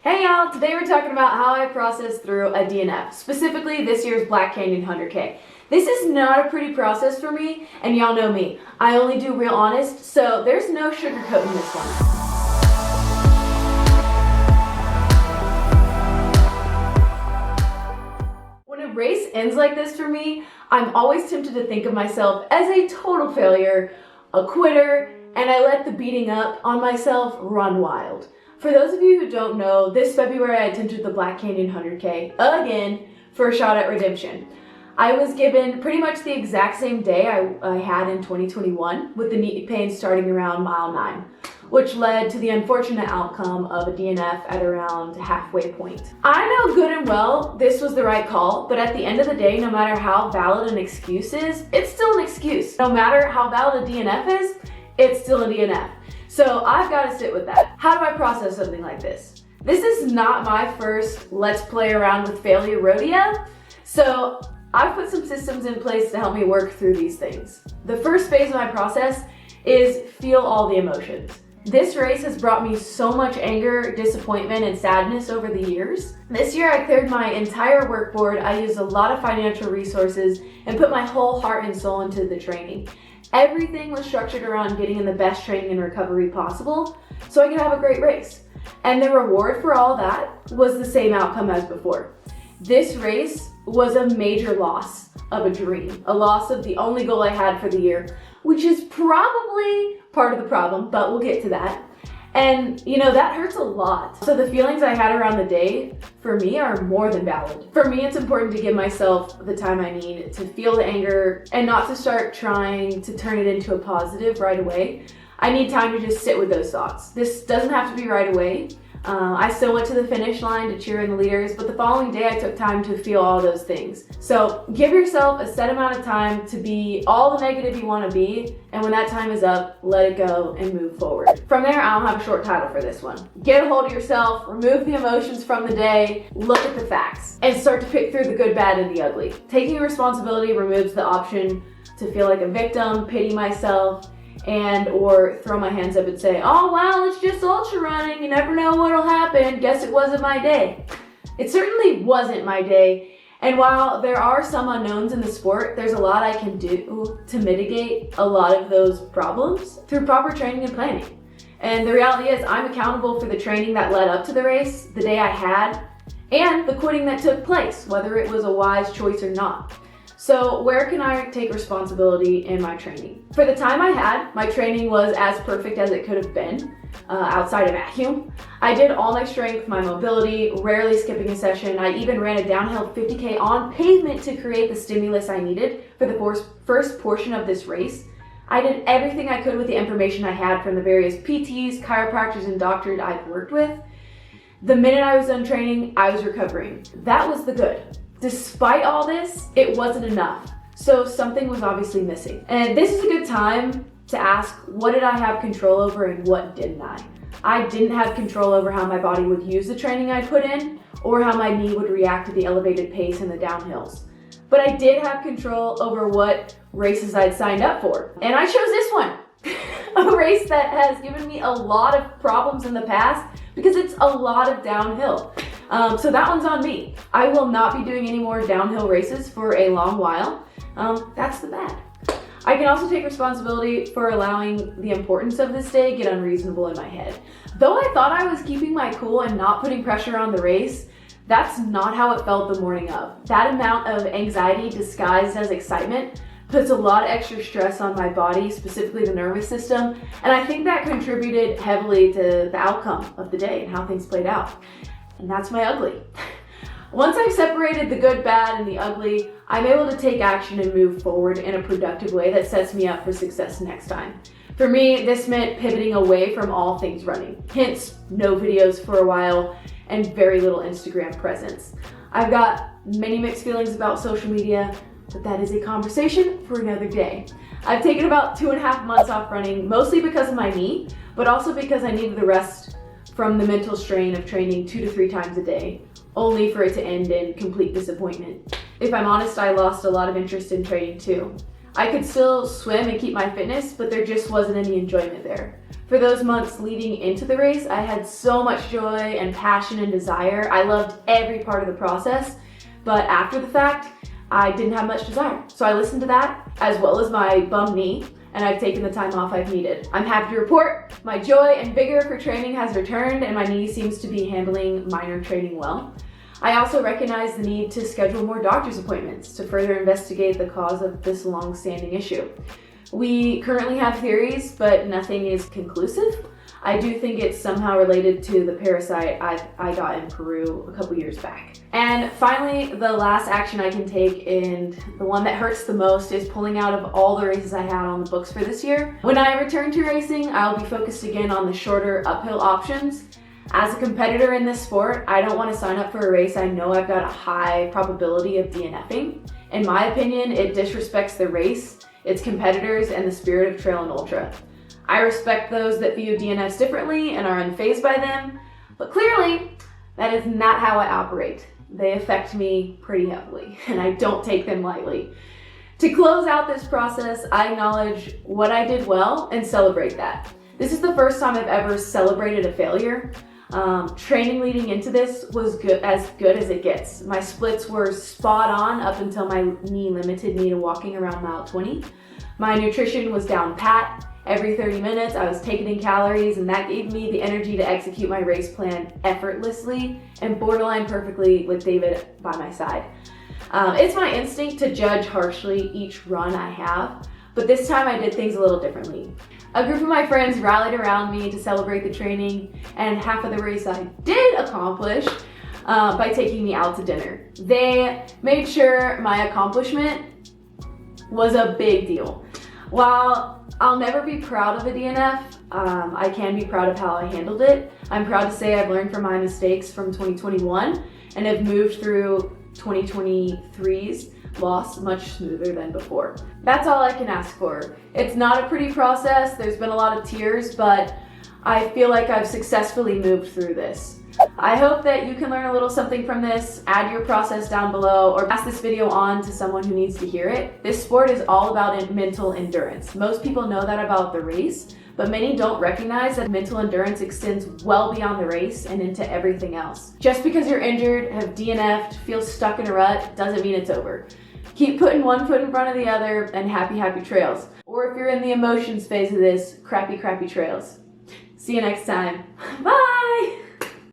Hey y'all, today we're talking about how I processed through a DNF, specifically this year's Black Canyon 100K. This is not a pretty process for me, and y'all know me. I only do real honest, so there's no sugarcoating this one. When a race ends like this for me, I'm always tempted to think of myself as a total failure, a quitter, and I let the beating up on myself run wild. For those of you who don't know, this February I attempted the Black Canyon 100K again for a shot at redemption. I was given pretty much the exact same day I had in 2021, with the knee pain starting around mile 9, which led to the unfortunate outcome of a DNF at around halfway point. I know good and well this was the right call, but at the end of the day, no matter how valid an excuse is, it's still an excuse. No matter how valid a DNF is, it's still a DNF. So I've got to sit with that. How do I process something like this? This is not my first let's play around with failure rodeo. So I've put some systems in place to help me work through these things. The first phase of my process is feel all the emotions. This race has brought me so much anger, disappointment, and sadness over the years. This year I cleared my entire work board, I used a lot of financial resources, and put my whole heart and soul into the training. Everything was structured around getting in the best training and recovery possible so I could have a great race. And the reward for all that was the same outcome as before. This race was a major loss of a dream, a loss of the only goal I had for the year, which is probably part of the problem, but we'll get to that. And you know, that hurts a lot. So the feelings I had around the day, for me, are more than valid. For me, it's important to give myself the time I need to feel the anger and not to start trying to turn it into a positive right away. I need time to just sit with those thoughts. This doesn't have to be right away. I still went to the finish line to cheer in the leaders, but the following day I took time to feel all those things. So give yourself a set amount of time to be all the negative you want to be, and when that time is up, let it go and move forward. From there, I don't have a short title for this one. Get a hold of yourself, remove the emotions from the day, look at the facts, and start to pick through the good, bad, and the ugly. Taking responsibility removes the option to feel like a victim, pity myself, and or throw my hands up and say, oh wow, it's just ultra running, you never know what'll happen, guess it wasn't my day. It certainly wasn't my day, and while there are some unknowns in the sport, there's a lot I can do to mitigate a lot of those problems through proper training and planning. And the reality is I'm accountable for the training that led up to the race, the day I had, and the quitting that took place, whether it was a wise choice or not. So where can I take responsibility in my training? For the time I had, my training was as perfect as it could have been, outside a vacuum. I did all my strength, my mobility, rarely skipping a session. I even ran a downhill 50K on pavement to create the stimulus I needed for the first portion of this race. I did everything I could with the information I had from the various PTs, chiropractors, and doctors I've worked with. The minute I was done training, I was recovering. That was the good. Despite all this, it wasn't enough. So something was obviously missing. And this is a good time to ask, what did I have control over and what didn't I? I didn't have control over how my body would use the training I put in or how my knee would react to the elevated pace in the downhills. But I did have control over what races I'd signed up for. And I chose this one. A race that has given me a lot of problems in the past because it's a lot of downhill. So that one's on me. I will not be doing any more downhill races for a long while. That's the bad. I can also take responsibility for allowing the importance of this day get unreasonable in my head. Though I thought I was keeping my cool and not putting pressure on the race, that's not how it felt the morning of. That amount of anxiety disguised as excitement puts a lot of extra stress on my body, specifically the nervous system, and I think that contributed heavily to the outcome of the day and how things played out. And that's my ugly. Once I've separated the good, bad, and the ugly, I'm able to take action and move forward in a productive way that sets me up for success next time. For me, this meant pivoting away from all things running, hence no videos for a while and very little Instagram presence. I've got many mixed feelings about social media, but that is a conversation for another day. I've taken about 2.5 months off running, mostly because of my knee, but also because I needed the rest from the mental strain of training 2 to 3 times a day, only for it to end in complete disappointment. If I'm honest, I lost a lot of interest in training too. I could still swim and keep my fitness, but there just wasn't any enjoyment there. For those months leading into the race, I had so much joy and passion and desire. I loved every part of the process, but after the fact, I didn't have much desire. So I listened to that, as well as my bum knee, and I've taken the time off I've needed. I'm happy to report my joy and vigor for training has returned, and my knee seems to be handling minor training well. I also recognize the need to schedule more doctor's appointments to further investigate the cause of this long-standing issue. We currently have theories, but nothing is conclusive. I do think it's somehow related to the parasite I got in Peru a couple years back. And finally, the last action I can take, and the one that hurts the most, is pulling out of all the races I had on the books for this year. When I return to racing, I'll be focused again on the shorter uphill options. As a competitor in this sport, I don't want to sign up for a race I know I've got a high probability of DNFing. In my opinion, it disrespects the race, its competitors, and the spirit of trail and ultra. I respect those that view DNFs differently and are unfazed by them, but clearly that is not how I operate. They affect me pretty heavily, and I don't take them lightly. To close out this process, I acknowledge what I did well and celebrate that. This is the first time I've ever celebrated a failure. Training leading into this was good as it gets. My splits were spot on up until my knee limited me to walking around mile 20. My nutrition was down pat. Every 30 minutes I was taking in calories, and that gave me the energy to execute my race plan effortlessly and borderline perfectly with David by my side. It's my instinct to judge harshly each run I have, but this time I did things a little differently. A group of my friends rallied around me to celebrate the training and half of the race I did accomplish by taking me out to dinner. They made sure my accomplishment was a big deal. While I'll never be proud of a DNF, I can be proud of how I handled it. I'm proud to say I've learned from my mistakes from 2021 and have moved through 2023's loss much smoother than before. That's all I can ask for. It's not a pretty process. There's been a lot of tears, but I feel like I've successfully moved through this. I hope that you can learn a little something from this. Add your process down below or pass this video on to someone who needs to hear it. This sport is all about mental endurance. Most people know that about the race, but many don't recognize that mental endurance extends well beyond the race and into everything else. Just because you're injured, have DNF'd, feel stuck in a rut, doesn't mean it's over. Keep putting one foot in front of the other, and happy trails. Or if you're in the emotions phase of this, crappy trails. See you next time. Bye!